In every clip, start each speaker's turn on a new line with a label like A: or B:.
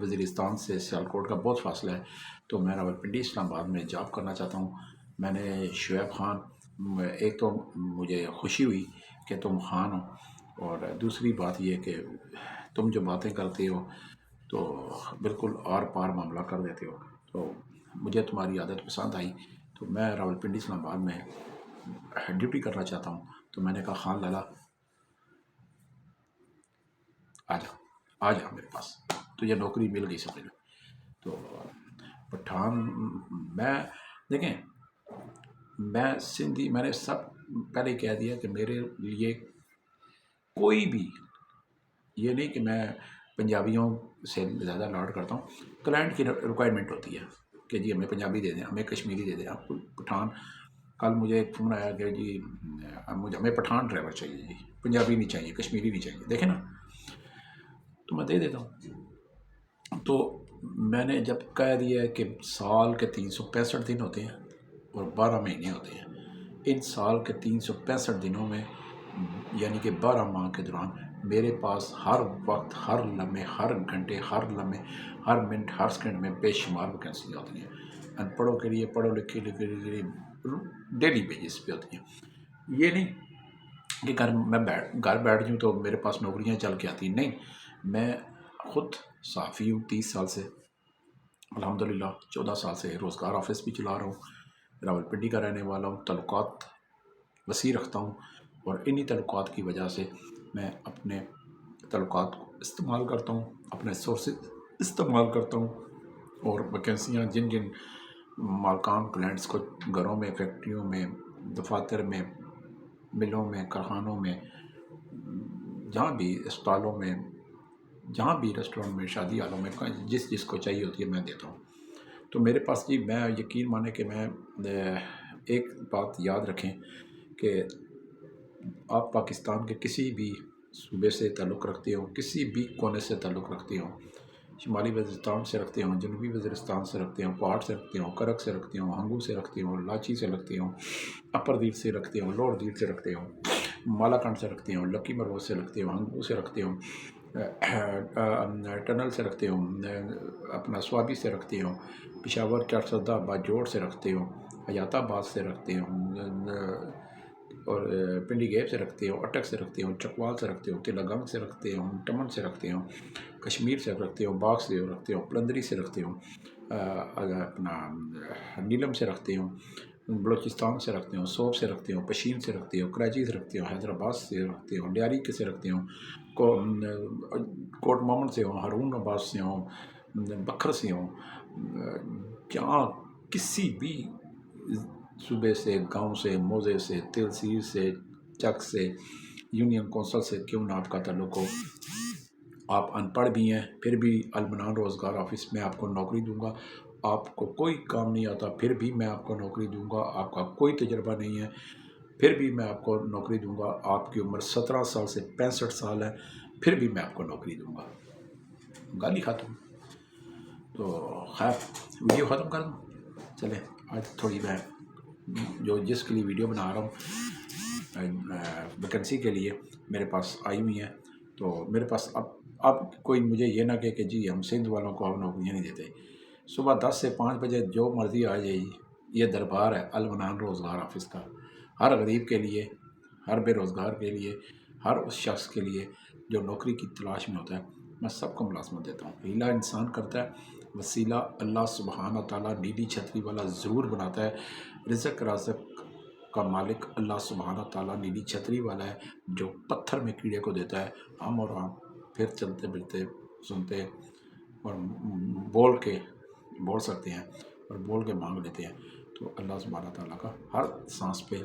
A: وزیرستان سے سیالکوٹ کا بہت فاصلہ ہے، تو میں راولپنڈی اسلام آباد میں جاب کرنا چاہتا ہوں۔ میں نے شعیب خان، ایک تو مجھے خوشی ہوئی کہ تم خان ہو، اور دوسری بات یہ کہ تم جو باتیں کرتے ہو تو بالکل آر پار معاملہ کر دیتے ہو، تو مجھے تمہاری عادت پسند آئی، تو میں راولپنڈی اسلام آباد میں ڈیوٹی کرنا چاہتا ہوں۔ تو میں نے کہا خان لالا آ جا میرے پاس، تو یہ نوکری مل گئی سمجھ لو۔ تو پٹھان میں دیکھیں، میں سندھی، میں نے سب پہلے کہہ دیا کہ میرے لیے کوئی بھی یہ نہیں کہ میں پنجابیوں سے زیادہ لاڈ کرتا ہوں، کلائنٹ کی ریکوائرمنٹ ہوتی ہے کہ جی ہمیں پنجابی دے دیں، ہمیں کشمیری دے دیں، آپ کو پٹھان۔ کل مجھے ایک فون آیا کہ جی ہمیں پٹھان ڈرائیور چاہیے، جی پنجابی نہیں چاہیے، کشمیری نہیں چاہیے، دیکھیں نا، تو میں دے دیتا ہوں۔ تو میں نے جب کہہ دیا ہے کہ سال کے 365 دن ہوتے ہیں اور 12 مہینے ہوتے ہیں، ان سال کے 365 دنوں میں یعنی کہ 12 ماہ کے دوران میرے پاس ہر وقت، ہر لمحے، ہر گھنٹے، ہر لمحے، ہر منٹ، ہر سیکنڈ میں بے شمار ویکینسی ہوتی ہیں، ان پڑھوں کے لیے، پڑھو لکھے کے لیے ڈیلی بیسس پہ ہوتی ہیں۔ یہ نہیں کہ گھر بیٹھ جوں تو میرے پاس نوکریاں چل کے آتی، نہیں، میں خود صحافی ہوں 30 سال سے، الحمدللہ 14 سال سے روزگار آفس بھی چلا رہا ہوں، راولپنڈی کا رہنے والا ہوں، تعلقات وسیع رکھتا ہوں، اور انہی تعلقات کی وجہ سے میں اپنے تعلقات کو استعمال کرتا ہوں، اپنے سورسز استعمال کرتا ہوں، اور ویکینسیاں جن جن مالکان کلائنٹس کو گھروں میں، فیکٹریوں میں، دفاتر میں، ملوں میں، کارخانوں میں، جہاں بھی اسپتالوں میں، جہاں بھی ریسٹورنٹ میں، شادی حالوں میں، جس کو چاہیے ہوتی ہے میں دیتا ہوں۔ تو میرے پاس جی، میں یقین مانے کہ میں ایک بات یاد رکھیں کہ آپ پاکستان کے کسی بھی صوبے سے تعلق رکھتے ہوں، کسی بھی کونے سے تعلق رکھتے ہوں، شمالی وزیرستان سے رکھتے ہوں، جنوبی وزیرستان سے رکھتے ہوں، پہاڑ سے رکھتے ہوں، کرک سے رکھتے ہوں، ہنگو سے رکھتے ہوں، لاچی سے رکھتے ہوں، اپر دیر سے رکھتے ہوں، لوور دیر سے رکھتے ہوں، مالاکنڈ سے رکھتے ہوں، لکی مرو سے رکھتے ہوں، ہنگو سے رکھتے ہوں، ٹنل سے رکھتے ہوں، اپنا سوابی سے رکھتے ہوں، پشاور چارسدہ باجوڑ سے رکھتے ہوں، حیات آباد سے رکھتے ہوں، اور پنڈی گیپ سے رکھتے ہوں، اٹک سے رکھتے ہوں، چکوال سے رکھتے ہوں، تلا گنگ سے رکھتے ہوں، ٹمن سے رکھتے ہوں، کشمیر سے رکھتے ہوں، باغ سے رکھتے ہوں، پلندری سے رکھتے ہوں، اپنا نیلم سے رکھتے ہوں، بلوچستان سے رکھتے ہوں، سوپ سے رکھتے ہوں، پشین سے رکھتے ہوں، کراچی سے رکھتے ہوں، حیدرآباد سے رکھتے ہوں، ڈیاری کے سے رکھتے ہوں، کوٹ مومن سے ہوں، ہارون آباد سے ہوں، بکھر سے ہوں، جہاں کسی بھی صوبے سے، گاؤں سے، موزے سے، تلسیر سے، چک سے، یونین کونسل سے کیوں نہ آپ کا تعلق ہو، آپ ان پڑھ بھی ہیں پھر بھی المنان روزگار آفس میں آپ کو نوکری دوں گا، آپ کو کوئی کام نہیں آتا پھر بھی میں آپ کو نوکری دوں گا، آپ کا کوئی تجربہ نہیں ہے پھر بھی میں آپ کو نوکری دوں گا، آپ کی عمر 17 سال سے 65 سال ہے پھر بھی میں آپ کو نوکری دوں گا۔ گالی ختم۔ تو خیر ویڈیو ختم کر دوں، چلیں آج تھوڑی میں جس کے لیے ویڈیو بنا رہا ہوں ویکینسی کے لیے میرے پاس آئی ہوئی ہیں، تو میرے پاس اب کوئی مجھے یہ نہ کہے کہ جی ہم سندھ والوں کو اب نوکریاں نہیں دیتے، صبح 10 سے 5 بجے جو مرضی آ جائے، یہ دربار ہے المنان روزگار آفس کا، ہر غریب کے لیے، ہر بے روزگار کے لیے، ہر اس شخص کے لیے جو نوکری کی تلاش میں ہوتا ہے، میں سب کو ملازمت دیتا ہوں۔ ہیلا انسان کرتا ہے، وسیلہ اللہ سبحانہ تعالیٰ نیلی چھتری والا ضرور بناتا ہے، رزق رازق کا مالک اللہ سبحانہ تعالیٰ نیلی چھتری والا ہے جو پتھر میں کیڑے کو دیتا ہے، ہم اور ہم پھر چلتے پھرتے سنتے اور بول سکتے ہیں اور بول کے مانگ لیتے ہیں، تو اللہ سبحانہ تعالیٰ کا ہر سانس پہ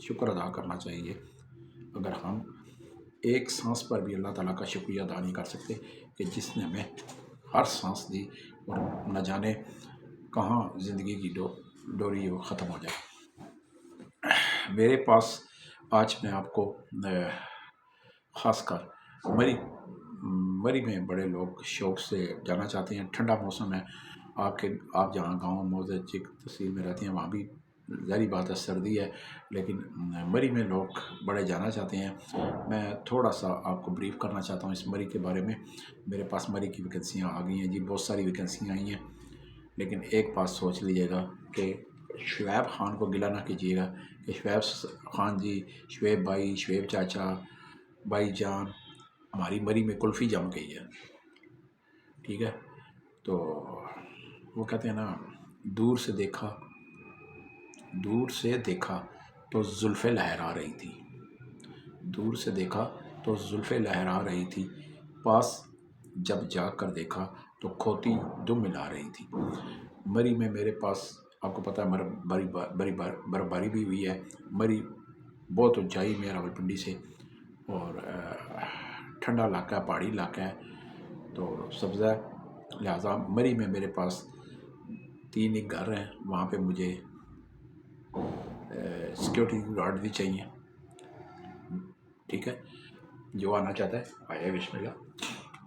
A: شکر ادا کرنا چاہیے۔ اگر ہم ایک سانس پر بھی اللہ تعالیٰ کا شکریہ ادا نہیں کر سکتے کہ جس نے ہمیں ہر سانس دی، اور نہ جانے کہاں زندگی کی ڈوری وہ ختم ہو جائے۔ میرے پاس آج میں آپ کو خاص کر مری میں بڑے لوگ شوق سے جانا چاہتے ہیں، ٹھنڈا موسم ہے، آپ جہاں گاؤں موزے چک تحصیل میں رہتے ہیں وہاں بھی ظاہری بات ہے سردی ہے، لیکن مری میں لوگ بڑے جانا چاہتے ہیں۔ میں تھوڑا سا آپ کو بریف کرنا چاہتا ہوں اس مری کے بارے میں۔ میرے پاس مری کی ویکنسیاں آ گئی ہیں جی، بہت ساری ویکنسیاں آئی ہیں، لیکن ایک بات سوچ لیجیے گا کہ شعیب خان کو گلہ نہ کیجیے گا کہ شعیب خان جی، شعیب بھائی، شعیب چاچا، بھائی جان، ہماری مری میں کلفی جم گئی ہے، ٹھیک ہے؟ تو وہ کہتے ہیں نا، دور سے دیکھا تو زلفیں لہرا رہی تھی، دور سے دیکھا تو زلفیں لہرا رہی تھی، پاس جب جا کر دیکھا تو کھوتی دم ملا رہی تھی۔ مری میں میرے پاس، آپ کو پتہ ہے برفباری بھی ہوئی ہے۔ مری بہت اونچائی میں راولپنڈی سے، اور ٹھنڈا علاقہ ہے، پہاڑی علاقہ ہے، تو سبزہ ہے، لہٰذا مری میں میرے پاس 3 ایک گھر ہیں، وہاں پہ مجھے سیکیورٹی گارڈ بھی چاہیے، ٹھیک ہے؟ جو آنا چاہتا ہے آئے، بسم اللہ۔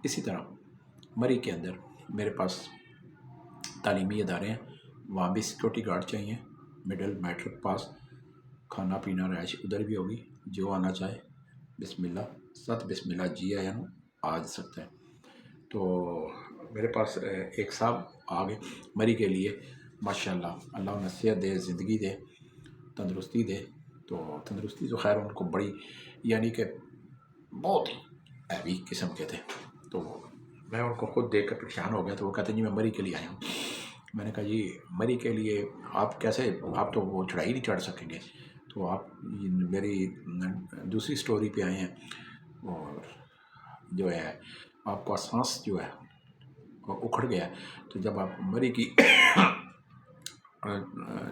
A: اسی طرح مری کے اندر میرے پاس تعلیمی ادارے ہیں، وہاں بھی سیکیورٹی گارڈ چاہیے، مڈل میٹرک پاس، کھانا پینا رہائش ادھر بھی ہوگی، جو آنا چاہے بسم اللہ، بسم اللہ جی آیا ہوں، آ سکتا ہے۔ تو میرے پاس ایک صاحب آگے مری کے لیے، ماشاءاللہ، اللہ انہیں صحت دے، زندگی دے، تندرستی دے۔ تو تندرستی تو خیر ان کو بڑی، یعنی کہ بہت ہی ہیوی قسم کے تھے، تو میں ان کو خود دیکھ کر پریشان ہو گیا۔ تو وہ کہتے ہیں جی میں مری کے لیے آیا ہوں۔ میں نے کہا جی مری کے لیے آپ کیسے، آپ تو وہ چڑھائی نہیں چڑھ سکیں گے، تو آپ میری دوسری سٹوری پہ آئے ہیں، اور جو ہے آپ کا سانس جو ہے اکھڑ گیا، تو جب آپ مری کی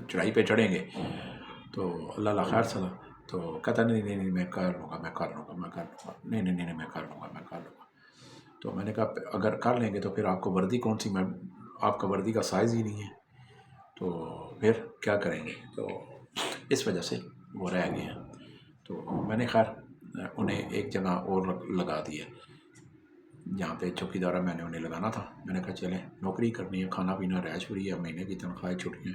A: چڑھائی پہ چڑھیں گے تو اللہ خیر صلاح، تو کہتا نہیں میں کر لوں گا، نہیں میں کر لوں گا۔ تو میں نے کہا اگر کر لیں گے تو پھر آپ کو وردی کون سی، میں آپ کا وردی کا سائز ہی نہیں ہے، تو پھر کیا کریں گے؟ تو اس وجہ سے وہ رہ گئے ہیں۔ تو میں نے خیر انہیں ایک جگہ اور لگا دیا، جہاں پہ چوکیدارہ میں نے انہیں لگانا تھا۔ میں نے کہا چلیں نوکری کرنی ہے، کھانا پینا رہائش فری ہے، مہینے کی تنخواہ، چھٹیاں،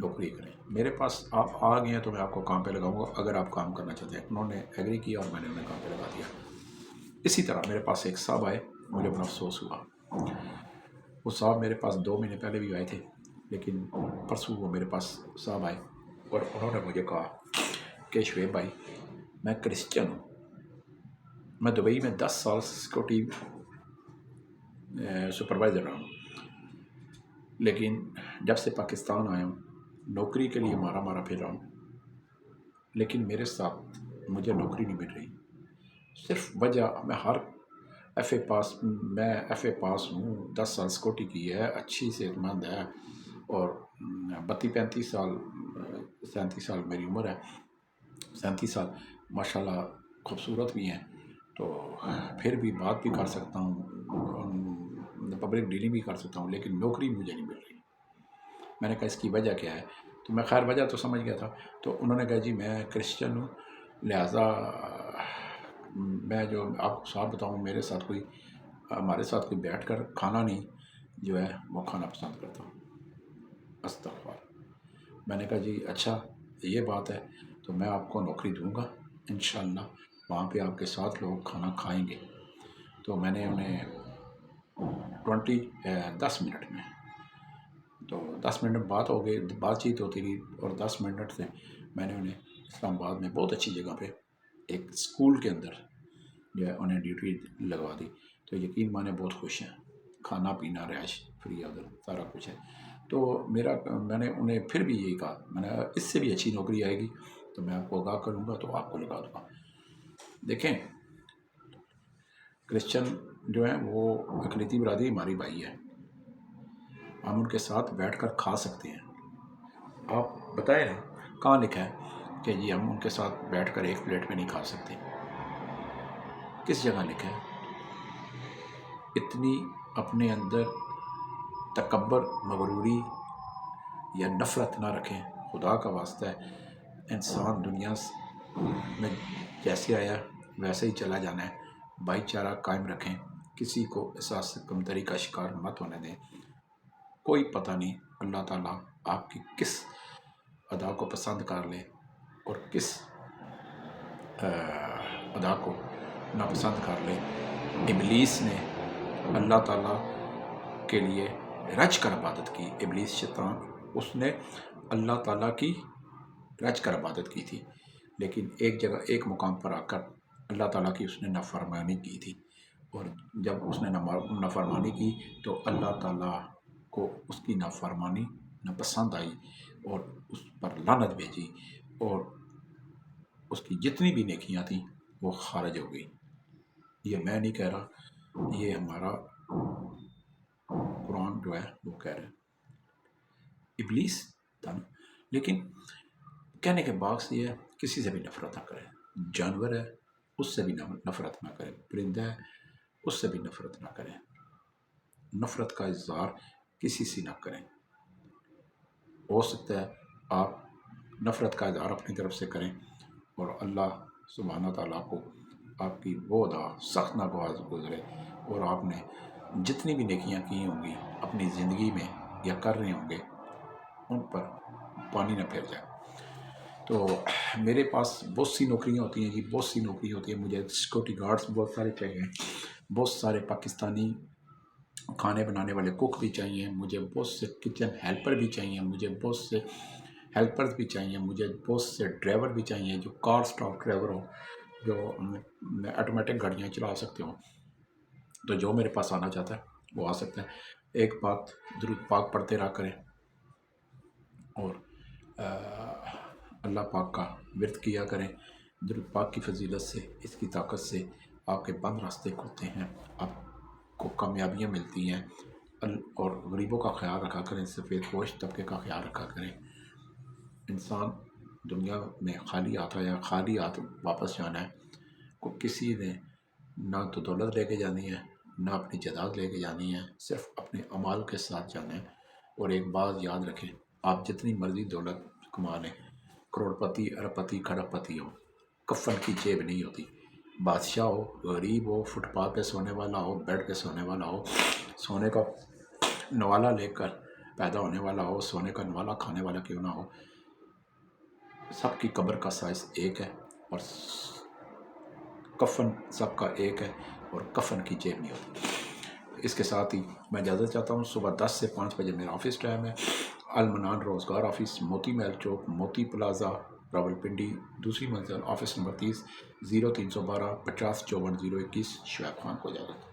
A: نوکری کریں۔ میرے پاس آپ آ گئے ہیں تو میں آپ کو کام پہ لگاؤں گا اگر آپ کام کرنا چاہتے ہیں۔ انہوں نے ایگری کیا اور میں نے انہیں کام پہ لگا دیا۔ اسی طرح میرے پاس ایک صاحب آئے، مجھے بڑا افسوس ہوا، وہ صاحب میرے پاس 2 مہینے پہلے بھی آئے تھے، لیکن پرسوں وہ میرے پاس صاحب آئے اور انہوں نے مجھے کہا کہ شعیب بھائی میں کرسچن ہوں، میں دبئی میں 10 سال سیکورٹی سپروائزر رہا ہوں، لیکن جب سے پاکستان آیا ہوں نوکری کے لیے مارا پھر رہا ہوں، لیکن میرے ساتھ مجھے نوکری نہیں مل رہی۔ صرف وجہ میں ایف اے پاس ہوں، 10 سال سیکورٹی کی ہے، اچھی صحت مند ہے، اور 32-35 سال 37 سال میری عمر ہے، 37 سال ماشاءاللہ خوبصورت بھی ہیں، تو پھر بھی بات بھی کر سکتا ہوں، پبلک ڈیلنگ بھی کر سکتا ہوں، لیکن نوکری مجھے نہیں مل رہی۔ میں نے کہا اس کی وجہ کیا ہے؟ تو میں خیر وجہ تو سمجھ گیا تھا، تو انہوں نے کہا جی میں کرسچن ہوں، لہٰذا میں جو آپ کو صاحب بتاؤں ہمارے ساتھ کوئی بیٹھ کر کھانا نہیں جو ہے وہ کھانا پسند کرتا ہوں۔ استغفر۔ میں نے کہا جی اچھا یہ بات ہے، تو میں آپ کو نوکری دوں گا انشاءاللہ، وہاں پہ آپ کے ساتھ لوگ کھانا کھائیں گے۔ تو میں نے انہیں 10 منٹ میں، تو 10 منٹ بات ہو گئی، بات چیت ہوتی رہی، اور 10 منٹ سے میں نے انہیں اسلام آباد میں بہت اچھی جگہ پہ ایک اسکول کے اندر جو ہے انہیں ڈیوٹی لگوا دی۔ تو یقین مانے بہت خوش ہیں، کھانا پینا رہائش فری ادھر سارا کچھ ہے۔ تو میں نے انہیں پھر بھی یہی کہا، میں نے اس سے بھی اچھی نوکری آئے گی تو میں آپ کو آگاہ کروں گا، تو آپ کو لگا دوں گا۔ دیکھیں کرسچن جو ہیں وہ اقلیتی برادری ہماری بھائی ہے، ہم ان کے ساتھ بیٹھ کر کھا سکتے ہیں۔ آپ بتائیں نا کہاں لکھا ہے کہ جی ہم ان کے ساتھ بیٹھ کر ایک پلیٹ میں نہیں کھا سکتے؟ کس جگہ لکھا ہے؟ اتنی اپنے اندر تکبر، مغروری یا نفرت نہ رکھیں، خدا کا واسطہ ہے۔ انسان دنیا میں جیسے آیا ویسے ہی چلا جانا ہے، بھائی چارہ قائم رکھیں، کسی کو احساس کمتری کا شکار مت ہونے دیں۔ کوئی پتہ نہیں اللہ تعالیٰ آپ کی کس ادا کو پسند کر لے اور کس ادا کو ناپسند کر لے۔ ابلیس نے اللہ تعالیٰ کے لیے رچ کر عبادت کی، ابلیس شیطان اس نے اللہ تعالیٰ کی رچ کر عبادت کی تھی، لیکن ایک جگہ ایک مقام پر آ کر اللہ تعالیٰ کی اس نے نافرمانی کی تھی، اور جب اس نے نافرمانی کی تو اللہ تعالیٰ کو اس کی نافرمانی ناپسند آئی اور اس پر لعنت بھیجی، اور اس کی جتنی بھی نیکیاں تھیں وہ خارج ہو گئی۔ یہ میں نہیں کہہ رہا، یہ ہمارا قرآن جو ہے وہ کہہ رہا ہے۔ ابلیس تھا، لیکن کہنے کے باعث یہ ہے کسی سے بھی نفرت نہ کریں، جانور ہے اس سے بھی نفرت نہ کریں، پرندہ ہے اس سے بھی نفرت نہ کریں، نفرت کا اظہار کسی سے نہ کریں۔ ہو سکتا ہے آپ نفرت کا اظہار اپنی طرف سے کریں اور اللہ سبحانہ تعالیٰ کو آپ کی وہ ادا سخت ناگوار گزرے، اور آپ نے جتنی بھی نیکیاں کی ہوں گی اپنی زندگی میں یا کر رہے ہوں گے ان پر پانی نہ پھر جائے۔ تو میرے پاس بہت سی نوکریاں ہوتی ہیں جی، بہت سی نوکری ہوتی ہیں، مجھے سیکورٹی گارڈز بہت سارے چاہیے، بہت سارے پاکستانی کھانے بنانے والے کوک بھی چاہیے، مجھے بہت سے کچن ہیلپر بھی چاہیے، مجھے بہت سے ہیلپرز بھی چاہیے، مجھے بہت سے ڈرائیور بھی چاہیے جو کار سٹاف ڈرائیور ہوں، جو آٹومیٹک گاڑیاں چلا سکتے ہوں۔ تو جو میرے پاس آنا چاہتا ہے وہ آ سکتا ہے۔ ایک بات درود پاک پڑھتے رہا کریں اور اللہ پاک کا ورد کیا کریں۔ درود پاک کی فضیلت سے، اس کی طاقت سے آپ کے بند راستے کھلتے ہیں، آپ کو کامیابیاں ملتی ہیں، اور غریبوں کا خیال رکھا کریں، سفید پوش طبقے کا خیال رکھا کریں۔ انسان دنیا میں خالی ہاتھ آیا، خالی ہاتھ واپس جانا ہے، کو کسی نے نہ تو دولت لے کے جانی ہے نہ اپنی جائیداد لے کے جانی ہے، صرف اپنے اعمال کے ساتھ جانا ہے۔ اور ایک بات یاد رکھیں، آپ جتنی مرضی دولت کما لیں، کروڑ پتی ارب پتی کھرب پتی ہو، کفن کی جیب نہیں ہوتی۔ بادشاہ ہو، غریب ہو، فٹ پاتھ پہ سونے والا ہو، بیڈ پہ سونے والا ہو، سونے کا نوالا لے کر پیدا ہونے والا ہو، سونے کا نوالا کھانے والا کیوں نہ ہو، سب کی قبر کا سائز ایک ہے اور کفن سب کا ایک ہے، اور کفن کی جیب نہیں ہوتی۔ اس کے ساتھ ہی میں اجازت چاہتا ہوں۔ صبح 10 سے 5 بجے میرا آفس ٹائم ہے۔ المنان روزگار آفس، موتی محل چوک، موتی پلازا، راولپنڈی، دوسری منزل، آفس نمبر 30، 0312 50 54 021، شعیب خان کو اجازت۔